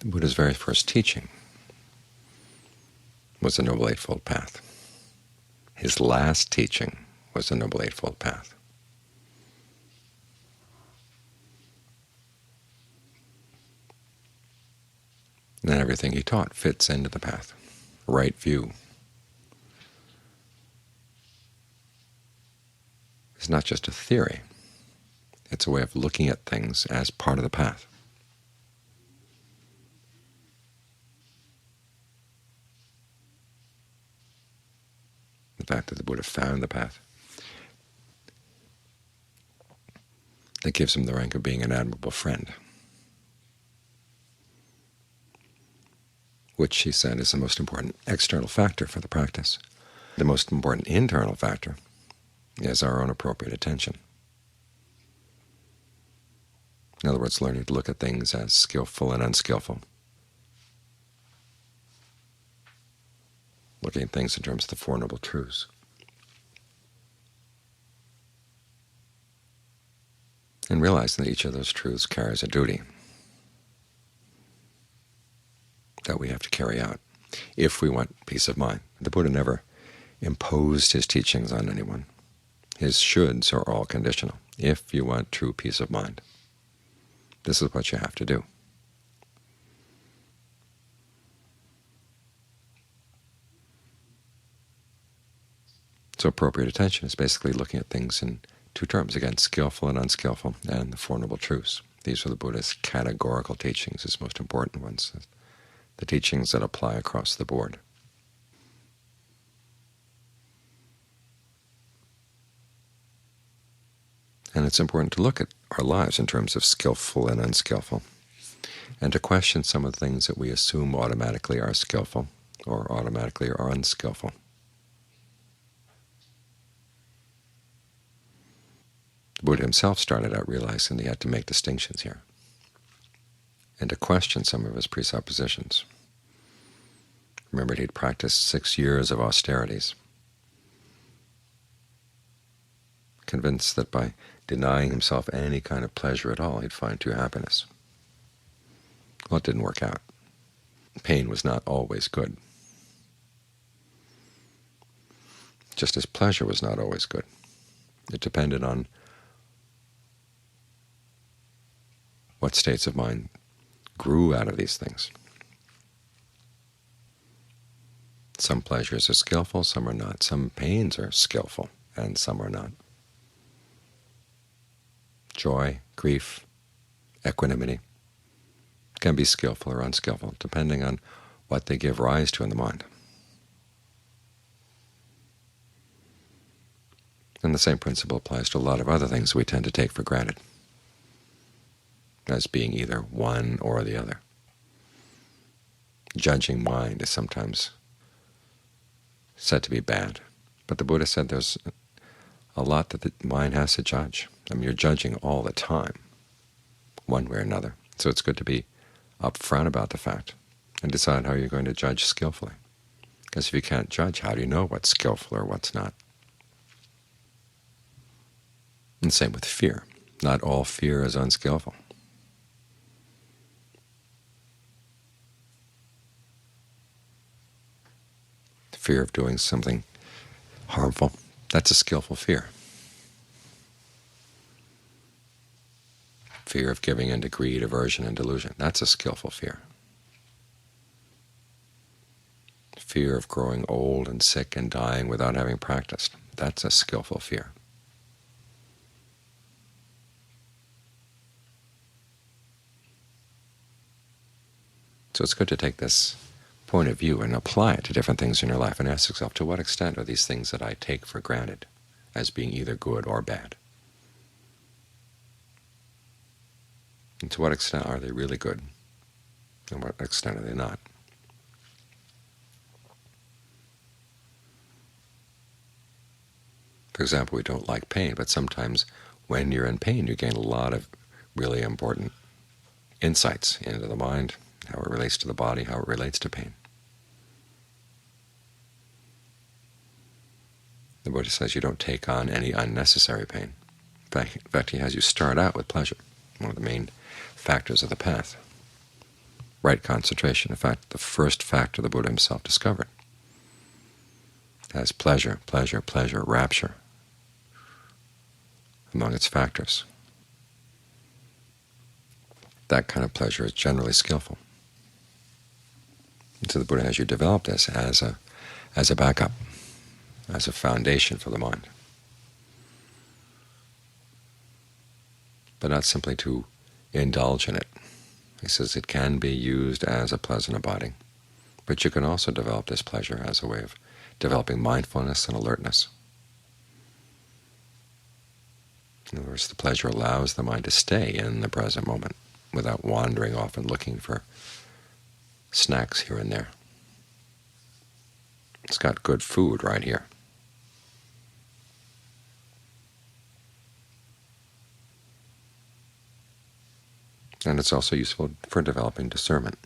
Buddha's very first teaching was the Noble Eightfold Path. His last teaching was the Noble Eightfold Path. And then everything he taught fits into the path. Right view is not just a theory. It's a way of looking at things as part of the path. The fact that the Buddha found the path, that gives him the rank of being an admirable friend, which, he said, is the most important external factor for the practice. The most important internal factor is our own appropriate attention. In other words, learning to look at things as skillful and unskillful, looking at things in terms of the Four Noble Truths. And realizing that each of those truths carries a duty that we have to carry out if we want peace of mind. The Buddha never imposed his teachings on anyone. His shoulds are all conditional. If you want true peace of mind, this is what you have to do. So appropriate attention is basically looking at things in two terms, again, skillful and unskillful, and the Four Noble Truths. These are the Buddha's categorical teachings, his most important ones, the teachings that apply across the board. And it's important to look at our lives in terms of skillful and unskillful, and to question some of the things that we assume automatically are skillful or automatically are unskillful. The Buddha himself started out realizing that he had to make distinctions here, and to question some of his presuppositions. Remember, he'd practiced 6 years of austerities, convinced that by denying himself any kind of pleasure at all, he'd find true happiness. Well, it didn't work out. Pain was not always good, just as pleasure was not always good. It depended on what states of mind grew out of these things. Some pleasures are skillful, some are not. Some pains are skillful, and some are not. Joy, grief, equanimity can be skillful or unskillful, depending on what they give rise to in the mind. And the same principle applies to a lot of other things we tend to take for granted as being either one or the other. Judging mind is sometimes said to be bad, but the Buddha said there's a lot that the mind has to judge. I mean, you're judging all the time, one way or another. So it's good to be upfront about the fact and decide how you're going to judge skillfully. Because if you can't judge, how do you know what's skillful or what's not? And same with fear. Not all fear is unskillful. Fear of doing something harmful, that's a skillful fear. Fear of giving in to greed, aversion, and delusion, that's a skillful fear. Fear of growing old and sick and dying without having practiced, that's a skillful fear. So it's good to take this point of view and apply it to different things in your life and ask yourself, to what extent are these things that I take for granted as being either good or bad? And to what extent are they really good, and what extent are they not? For example, we don't like pain, but sometimes when you're in pain you gain a lot of really important insights into the mind, how it relates to the body, how it relates to pain. The Buddha says you don't take on any unnecessary pain. In fact, he has you start out with pleasure, one of the main factors of the path. right concentration. In fact, the first factor the Buddha himself discovered as pleasure, pleasure, pleasure, rapture among its factors. That kind of pleasure is generally skillful. And so the Buddha has you develop this as a backup, as a foundation for the mind, but not simply to indulge in it. He says it can be used as a pleasant abiding, but you can also develop this pleasure as a way of developing mindfulness and alertness. In other words, the pleasure allows the mind to stay in the present moment without wandering off and looking for snacks here and there. It's got good food right here. And it's also useful for developing discernment,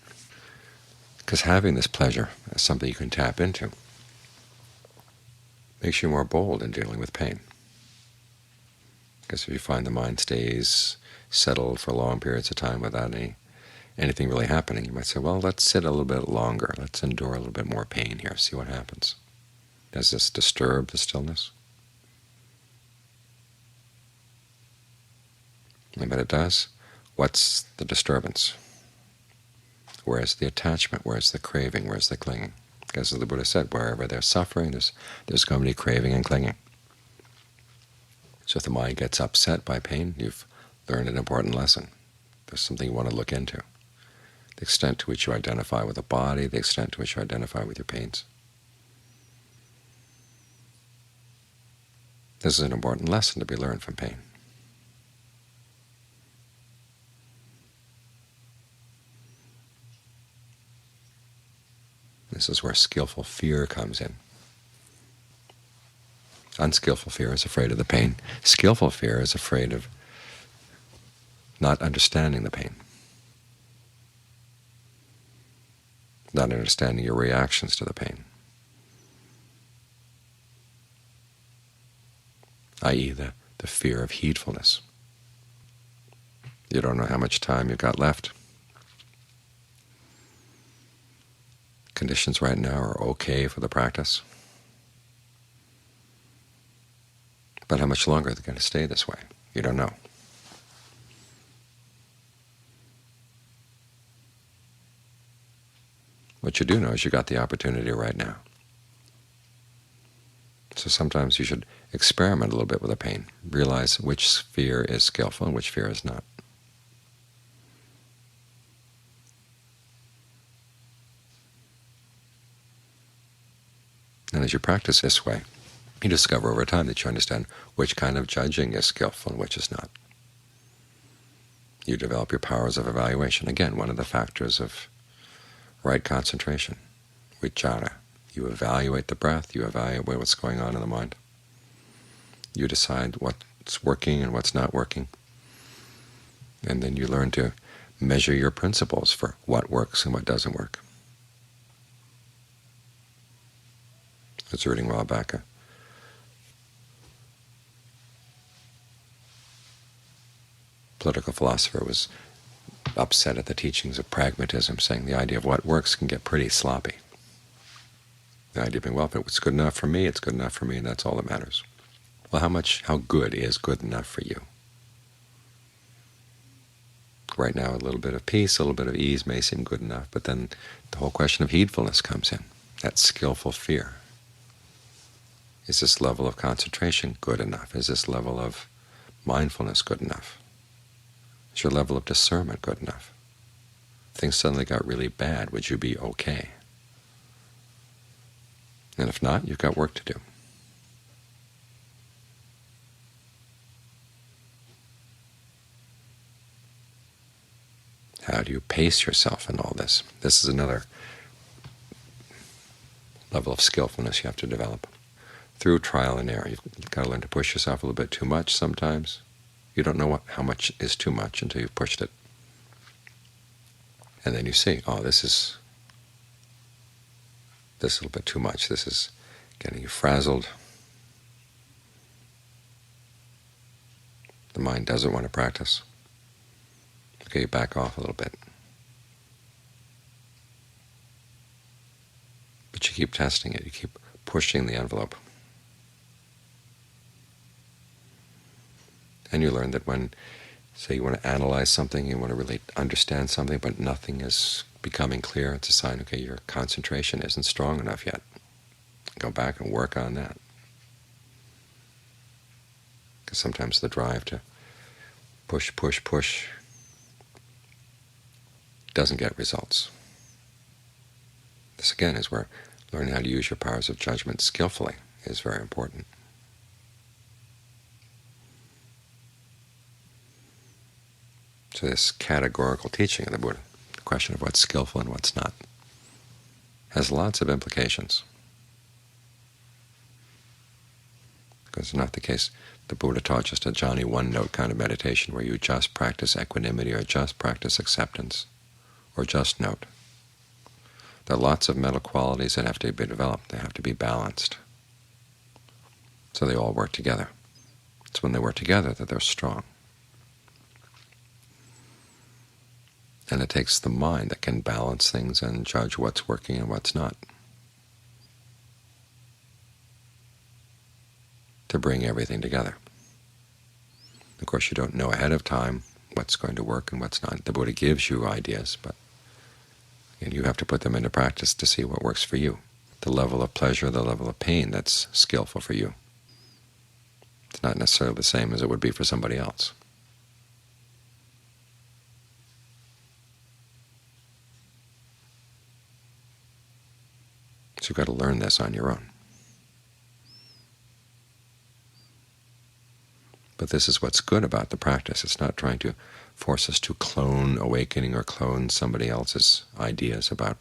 because having this pleasure as something you can tap into makes you more bold in dealing with pain. Because if you find the mind stays settled for long periods of time without anything really happening, you might say, well, let's sit a little bit longer. Let's endure a little bit more pain here, see what happens. Does this disturb the stillness? And but it does. What's the disturbance? Where's the attachment? Where's the craving? Where's the clinging? Because as the Buddha said, wherever there's suffering, there's going to be craving and clinging. So if the mind gets upset by pain, you've learned an important lesson. There's something you want to look into. The extent to which you identify with the body, the extent to which you identify with your pains. This is an important lesson to be learned from pain. This is where skillful fear comes in. Unskillful fear is afraid of the pain. Skillful fear is afraid of not understanding the pain, not understanding your reactions to the pain, i.e. the fear of heedfulness. You don't know how much time you've got left. Conditions right now are okay for the practice, but how much longer are they going to stay this way? You don't know. What you do know is you got the opportunity right now. So sometimes you should experiment a little bit with the pain, realize which fear is skillful and which fear is not. And as you practice this way, you discover over time that you understand which kind of judging is skillful and which is not. You develop your powers of evaluation. Again, one of the factors of right concentration, vichara. You evaluate the breath, you evaluate what's going on in the mind. You decide what's working and what's not working. And then you learn to measure your principles for what works and what doesn't work. I was reading a while back a political philosopher was upset at the teachings of pragmatism, saying the idea of what works can get pretty sloppy. The idea being, well, if it's good enough for me, it's good enough for me, and that's all that matters. Well, how good is good enough for you? Right now, a little bit of peace, a little bit of ease may seem good enough, but then the whole question of heedfulness comes in, that skillful fear. Is this level of concentration good enough? Is this level of mindfulness good enough? Is your level of discernment good enough? If things suddenly got really bad, would you be okay? And if not, you've got work to do. How do you pace yourself in all this? This is another level of skillfulness you have to develop. Through trial and error, you've got to learn to push yourself a little bit too much sometimes. You don't know how much is too much until you've pushed it. And then you see, oh, this is a little bit too much. This is getting you frazzled. The mind doesn't want to practice. Okay, you back off a little bit. But you keep testing it. You keep pushing the envelope. And you learn that when, say, you want to analyze something, you want to really understand something, but nothing is becoming clear, it's a sign, okay, your concentration isn't strong enough yet. Go back and work on that. Because sometimes the drive to push, push, push doesn't get results. This, again, is where learning how to use your powers of judgment skillfully is very important. So this categorical teaching of the Buddha, the question of what's skillful and what's not, has lots of implications. Because it's not the case the Buddha taught just a Johnny one-note kind of meditation where you just practice equanimity or just practice acceptance or just note. There are lots of mental qualities that have to be developed. They have to be balanced. So they all work together. It's when they work together that they're strong. And it takes the mind that can balance things and judge what's working and what's not to bring everything together. Of course, you don't know ahead of time what's going to work and what's not. The Buddha gives you ideas, but you have to put them into practice to see what works for you. The level of pleasure, the level of pain that's skillful for you. It's not necessarily the same as it would be for somebody else. So you've got to learn this on your own. But this is what's good about the practice. It's not trying to force us to clone awakening or clone somebody else's ideas about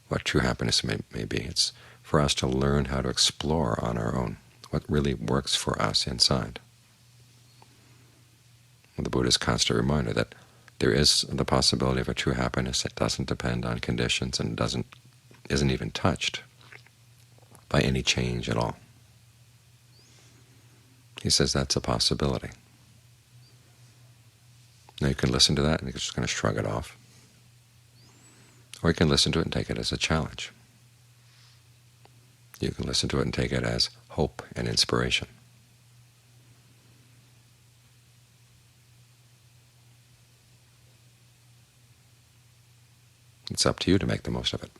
what true happiness may be. It's for us to learn how to explore on our own what really works for us inside. And the Buddha's constant reminder that there is the possibility of a true happiness that doesn't depend on conditions and isn't even touched by any change at all. He says that's a possibility. Now you can listen to that and you're just going to shrug it off. Or you can listen to it and take it as a challenge. You can listen to it and take it as hope and inspiration. It's up to you to make the most of it.